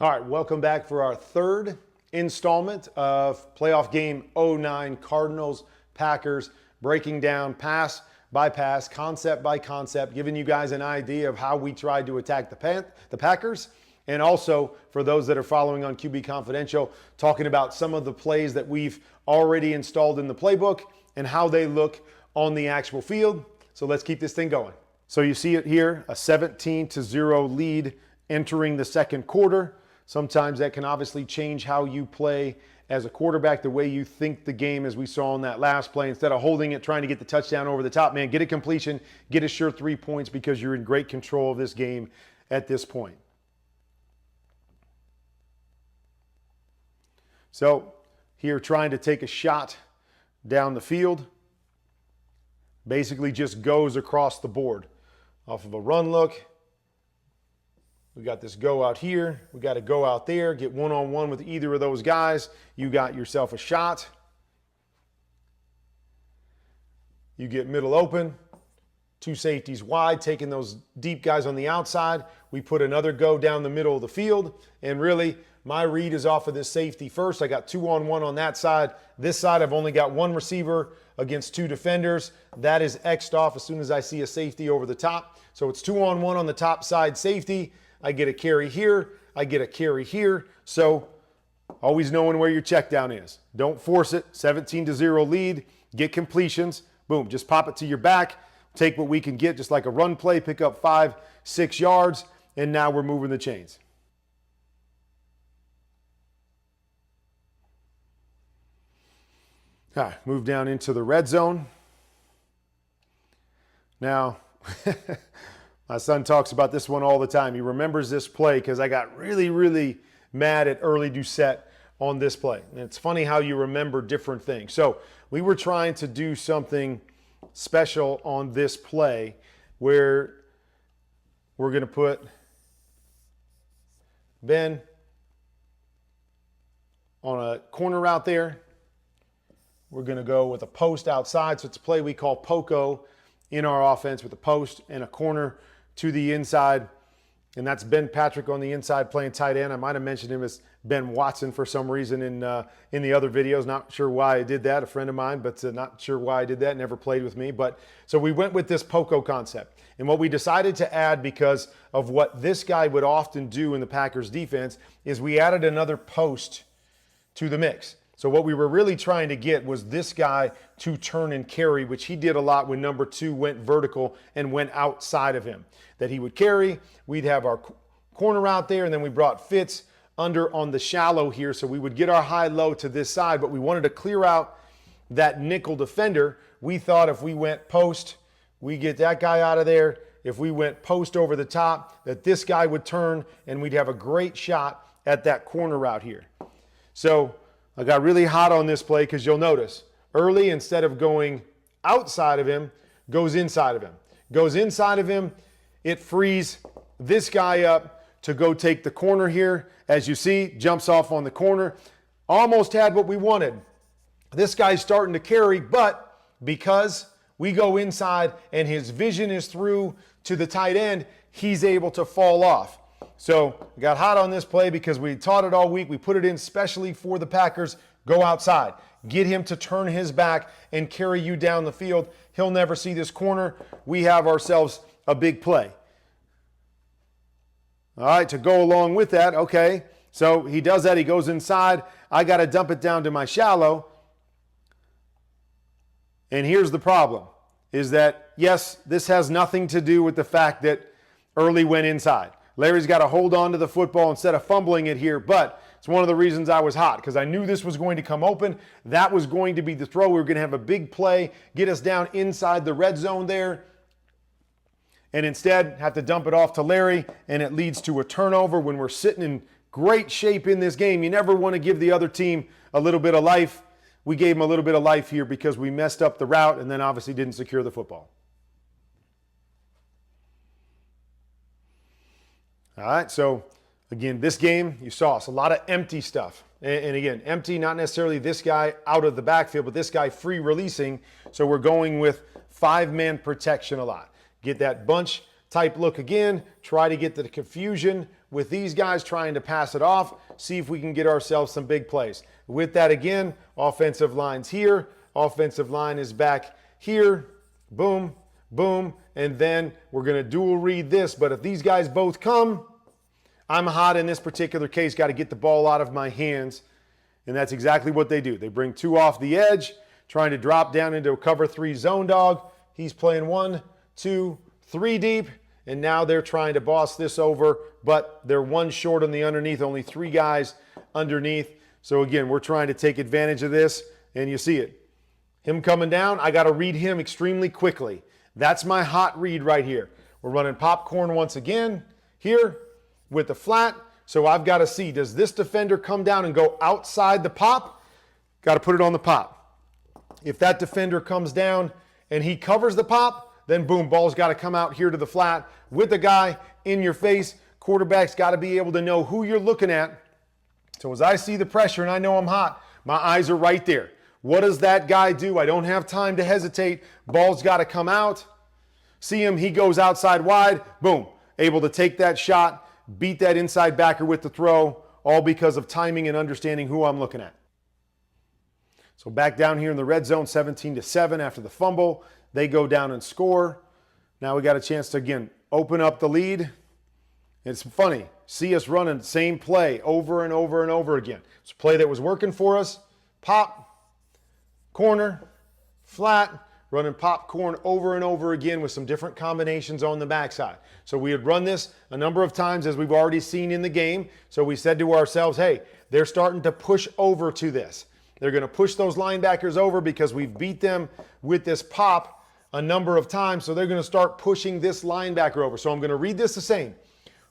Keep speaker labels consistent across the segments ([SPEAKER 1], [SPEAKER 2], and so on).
[SPEAKER 1] All right, welcome back for our third installment of playoff game 09 Cardinals, Packers, breaking down pass by pass, concept by concept, giving you guys an idea of how we tried to attack the Packers. And also, for those that are following on QBConfidential, talking about some of the plays that we've already installed in the playbook and how they look on the actual field. So let's keep this thing going. So you see it here, a 17-0 lead entering the second quarter. Sometimes that can obviously change how you play as a quarterback, the way you think the game, as we saw in that last play. Instead of holding it, trying to get the touchdown over the top, man, get a completion, get a sure 3 points because you're in great control of this game at this point. So here trying to take a shot down the field. Basically just goes across the board. Off of a run look. We got this go out here. We got to go out there, get one-on-one with either of those guys. You got yourself a shot. You get middle open. Two safeties wide, taking those deep guys on the outside. We put another go down the middle of the field. And really, my read is off of this safety first. I got 2-on-1 on that side. This side, I've only got one receiver against two defenders. That is X'd off as soon as I see a safety over the top. So it's 2-on-1 on the top side safety. I get a carry here. I get a carry here. So always knowing where your check down is. Don't force it. 17-0 lead. Get completions. Boom. Just pop it to your back. Take what we can get, just like a run play. Pick up 5-6 yards. And now we're moving the chains. All right, move down into the red zone. Now, my son talks about this one all the time. He remembers this play because I got really mad at early Doucette on this play. And it's funny how you remember different things. So we were trying to do something special on this play where we're going to put Ben on a corner route there. We're going to go with a post outside. So it's a play we call Poco in our offense with a post and a corner to the inside. And that's Ben Patrick on the inside playing tight end. I might have mentioned him as Ben Watson for some reason in the other videos. Not sure why I did that. A friend of mine, but not sure why I did that. Never played with me. But so we went with this Poco concept. And what we decided to add, because of what this guy would often do in the Packers defense, is we added another post to the mix. So what we were really trying to get was this guy to turn and carry, which he did a lot when number 2 went vertical and went outside of him. That he would carry, we'd have our corner out there, and then we brought Fitz under on the shallow here, so we would get our high-low to this side, but we wanted to clear out that nickel defender. We thought if we went post, we get that guy out of there. If we went post over the top, that this guy would turn, and we'd have a great shot at that corner route here. So I got really hot on this play because you'll notice early, instead of going outside of him, goes inside of him. Goes inside of him, it frees this guy up to go take the corner here. As you see, jumps off on the corner. Almost had what we wanted. This guy's starting to carry, but because we go inside and his vision is through to the tight end, he's able to fall off. So we got hot on this play because we taught it all week. We put it in specially for the Packers. Go outside. Get him to turn his back and carry you down the field. He'll never see this corner. We have ourselves a big play. All right, to go along with that, okay. So he does that. He goes inside. I got to dump it down to my shallow. And here's the problem, is that, yes, this has nothing to do with the fact that Early went inside. Larry's got to hold on to the football instead of fumbling it here, but it's one of the reasons I was hot, because I knew this was going to come open. That was going to be the throw. We were going to have a big play, get us down inside the red zone there, and instead have to dump it off to Larry, and it leads to a turnover when we're sitting in great shape in this game. You never want to give the other team a little bit of life. We gave them a little bit of life here because we messed up the route and then obviously didn't secure the football. All right, so again, this game, you saw us, a lot of empty stuff. And again, empty, not necessarily this guy out of the backfield, but this guy free releasing. So we're going with five-man protection a lot. Get that bunch type look again. Try to get the confusion with these guys trying to pass it off, see if we can get ourselves some big plays. With that again, offensive line's here, offensive line is back here, boom, boom, and then we're going to dual read this. But if these guys both come, I'm hot in this particular case, got to get the ball out of my hands, and that's exactly what they do. They bring two off the edge, trying to drop down into a cover 3 zone dog. He's playing 1, 2, 3 deep, and now they're trying to boss this over, but they're 1 short on the underneath, only 3 guys underneath. So again, we're trying to take advantage of this, and you see it. Him coming down, I got to read him extremely quickly. That's my hot read right here. We're running popcorn once again here with the flat. So I've got to see, does this defender come down and go outside the pop? Got to put it on the pop. If that defender comes down and he covers the pop, then boom, ball's got to come out here to the flat with the guy in your face. Quarterback's got to be able to know who you're looking at. So as I see the pressure and I know I'm hot, my eyes are right there. What does that guy do? I don't have time to hesitate. Ball's got to come out. See him, he goes outside wide. Boom, able to take that shot, beat that inside backer with the throw, all because of timing and understanding who I'm looking at. So back down here in the red zone, 17-7 after the fumble. They go down and score. Now we got a chance to, again, open up the lead. It's funny. See us running the same play over and over and over again. It's a play that was working for us. Pop, corner, flat, running popcorn over and over again with some different combinations on the backside. So we had run this a number of times as we've already seen in the game. So we said to ourselves, hey, they're starting to push over to this. They're going to push those linebackers over because we've beat them with this pop a number of times. So they're going to start pushing this linebacker over. So I'm going to read this the same.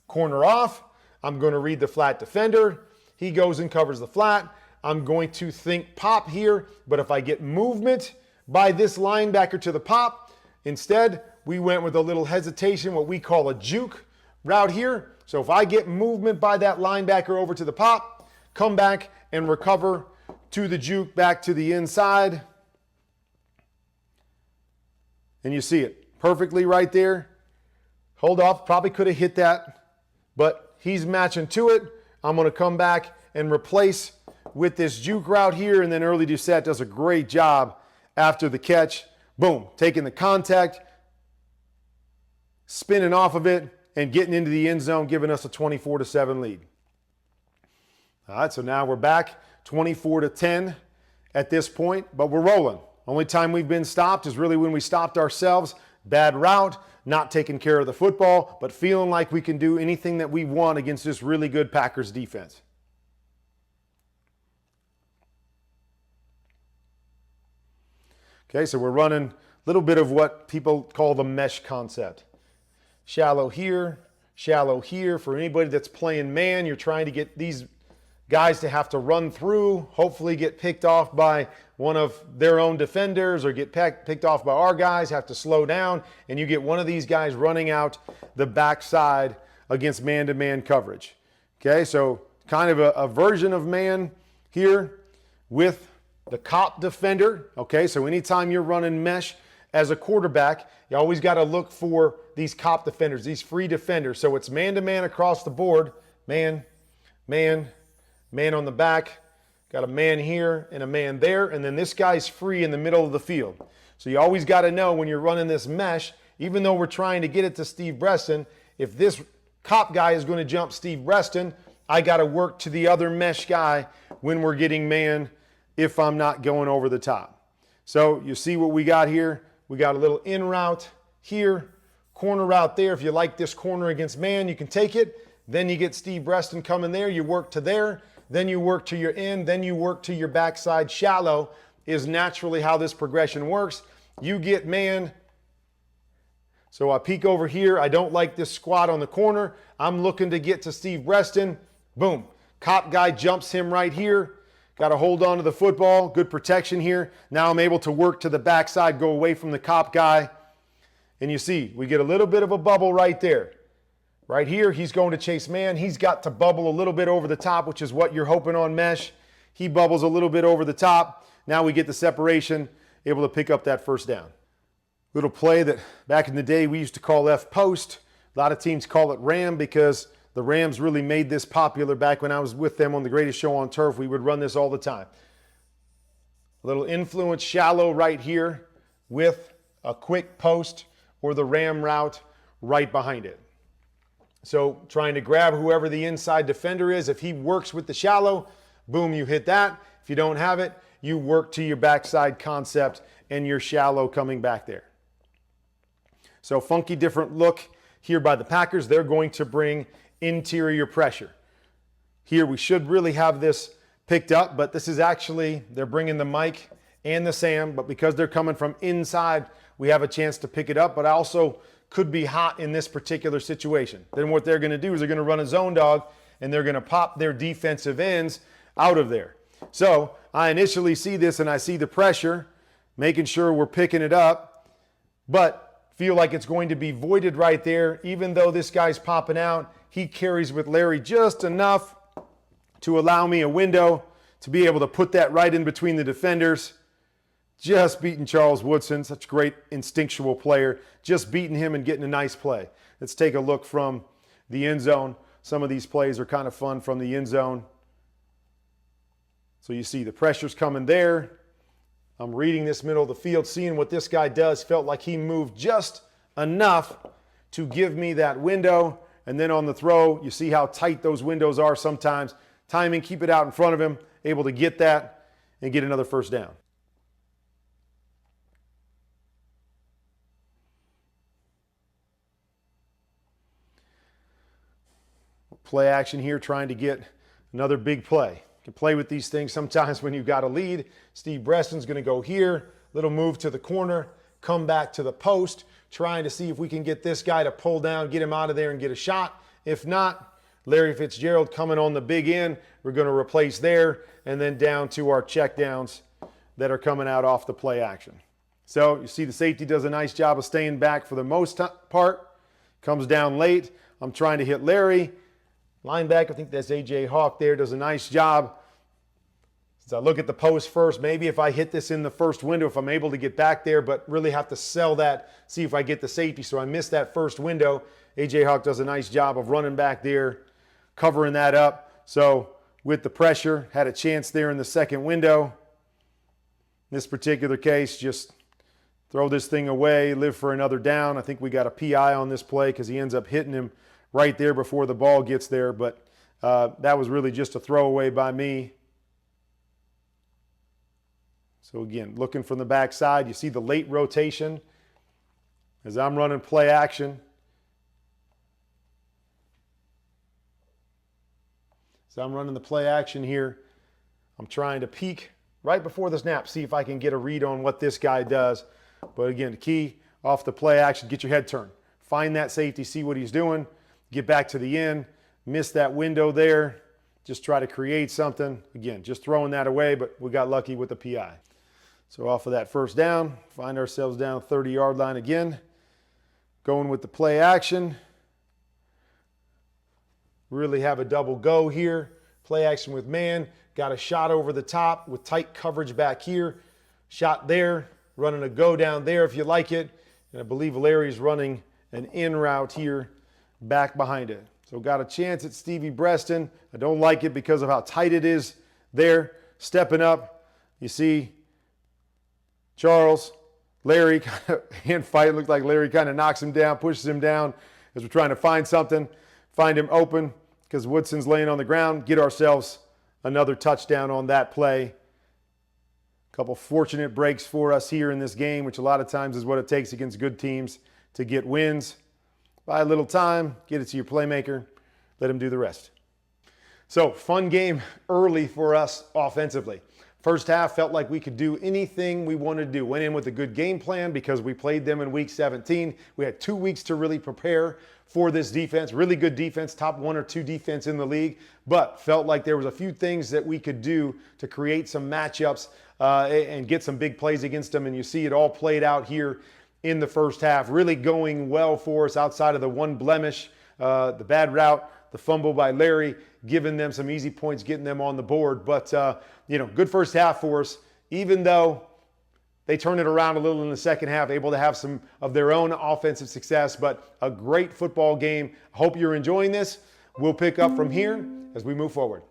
[SPEAKER 1] Corner off. I'm going to read the flat defender. He goes and covers the flat. I'm going to think pop here. But if I get movement by this linebacker to the pop, instead we went with a little hesitation, what we call a juke route here. So if I get movement by that linebacker over to the pop, come back and recover to the juke back to the inside. And you see it perfectly right there. Hold off, probably could have hit that, but he's matching to it. I'm going to come back and replace with this juke route here, and then early Doucette does a great job after the catch. Boom, taking the contact, spinning off of it, and getting into the end zone, giving us a 24-7 lead. All right, so now we're back 24-10 at this point, but we're rolling. Only time we've been stopped is really when we stopped ourselves. Bad route, not taking care of the football, but feeling like we can do anything that we want against this really good Packers defense. Okay, so we're running a little bit of what people call the mesh concept. Shallow here. For anybody that's playing man, you're trying to get these guys to have to run through, hopefully get picked off by one of their own defenders or get picked off by our guys, have to slow down, and you get one of these guys running out the backside against man-to-man coverage. Okay, so kind of a version of man here with the cop defender. Okay, so anytime you're running mesh as a quarterback, you always got to look for these cop defenders, these free defenders. So it's man-to-man across the board. Man, man, man on the back. Got a man here and a man there. And then this guy's free in the middle of the field. So you always got to know when you're running this mesh, even though we're trying to get it to Steve Breston, if this cop guy is going to jump Steve Breston, I got to work to the other mesh guy when we're getting man if I'm not going over the top. So you see what we got here. We got a little in route here, corner route there. If you like this corner against man, you can take it. Then you get Steve Breston coming there. You work to there. Then you work to your end. Then you work to your backside. Shallow is naturally how this progression works. You get man. So I peek over here. I don't like this squat on the corner. I'm looking to get to Steve Breston. Boom. Cop guy jumps him right here. Got to hold on to the football. Good protection here. Now I'm able to work to the backside, go away from the cop guy. And you see, we get a little bit of a bubble right there. Right here, he's going to chase man. He's got to bubble a little bit over the top, which is what you're hoping on mesh. He bubbles a little bit over the top. Now we get the separation, able to pick up that first down. Little play that back in the day we used to call F post. A lot of teams call it ram because The Rams really made this popular back when I was with them on the Greatest Show on Turf. We would run this all the time. A little influence shallow right here with a quick post or the ram route right behind it. So trying to grab whoever the inside defender is. If he works with the shallow, boom, you hit that. If you don't have it, you work to your backside concept and your shallow coming back there. So funky different look here by the Packers. They're going to bring interior pressure. Here we should really have this picked up, but this is actually, they're bringing the Mike and the Sam, but because they're coming from inside, we have a chance to pick it up, but also could be hot in this particular situation. Then what they're going to do is they're going to run a zone dog and they're going to pop their defensive ends out of there. So I initially see this and I see the pressure, making sure we're picking it up, but feel like it's going to be voided right there. Even though this guy's popping out, he carries with Larry just enough to allow me a window to be able to put that right in between the defenders. Just beating Charles Woodson, such a great instinctual player. Just beating him and getting a nice play. Let's take a look from the end zone. Some of these plays are kind of fun from the end zone. So you see the pressure's coming there. I'm reading this middle of the field, seeing what this guy does. Felt like he moved just enough to give me that window. And then on the throw, you see how tight those windows are sometimes. Timing, keep it out in front of him, able to get that and get another first down. Play action here, trying to get another big play. You can play with these things sometimes when you've got a lead. Steve Breston's going to go here, little move to the corner, come back to the post, trying to see if we can get this guy to pull down, get him out of there and get a shot. If not, Larry Fitzgerald coming on the big end. We're going to replace there and then down to our check downs that are coming out off the play action. So you see the safety does a nice job of staying back for the most part. Comes down late. I'm trying to hit Larry. Linebacker, I think that's A.J. Hawk there, does a nice job. So I look at the post first. Maybe if I hit this in the first window, if I'm able to get back there, but really have to sell that, see if I get the safety. So I missed that first window. A.J. Hawk does a nice job of running back there, covering that up. So with the pressure, had a chance there in the second window. In this particular case, just throw this thing away, live for another down. I think we got a PI on this play because he ends up hitting him right there before the ball gets there, but that was really just a throwaway by me. So again, looking from the backside, you see the late rotation as I'm running play action. So I'm running the play action here. I'm trying to peek right before the snap, see if I can get a read on what this guy does. But again, the key off the play action, get your head turned. Find that safety, see what he's doing. Get back to the end, miss that window there, just try to create something. Again, just throwing that away, but we got lucky with the PI. So off of that first down, find ourselves down 30-yard line again. Going with the play action. Really have a double go here. Play action with man. Got a shot over the top with tight coverage back here. Shot there, running a go down there if you like it. And I believe Larry's running an in route here back behind it. So got a chance at Stevie Breston. I don't like it because of how tight it is there. Stepping up, you see Charles, Larry, hand fight. Looked like Larry kind of knocks him down, pushes him down as we're trying to find something, find him open because Woodson's laying on the ground. Get ourselves another touchdown on that play. A couple fortunate breaks for us here in this game, which a lot of times is what it takes against good teams to get wins. Buy a little time, get it to your playmaker, let him do the rest. So, fun game early for us offensively. First half felt like we could do anything we wanted to do. Went in with a good game plan because we played them in week 17. We had 2 weeks to really prepare for this defense. Really good defense, top 1 or 2 defense in the league, but felt like there was a few things that we could do to create some matchups and get some big plays against them. And you see it all played out here in the first half, really going well for us outside of the one blemish, the bad route, the fumble by Larry, giving them some easy points, getting them on the board. But, good first half for us, even though they turned it around a little in the second half, able to have some of their own offensive success, but a great football game. Hope you're enjoying this. we'll pick up from here as we move forward.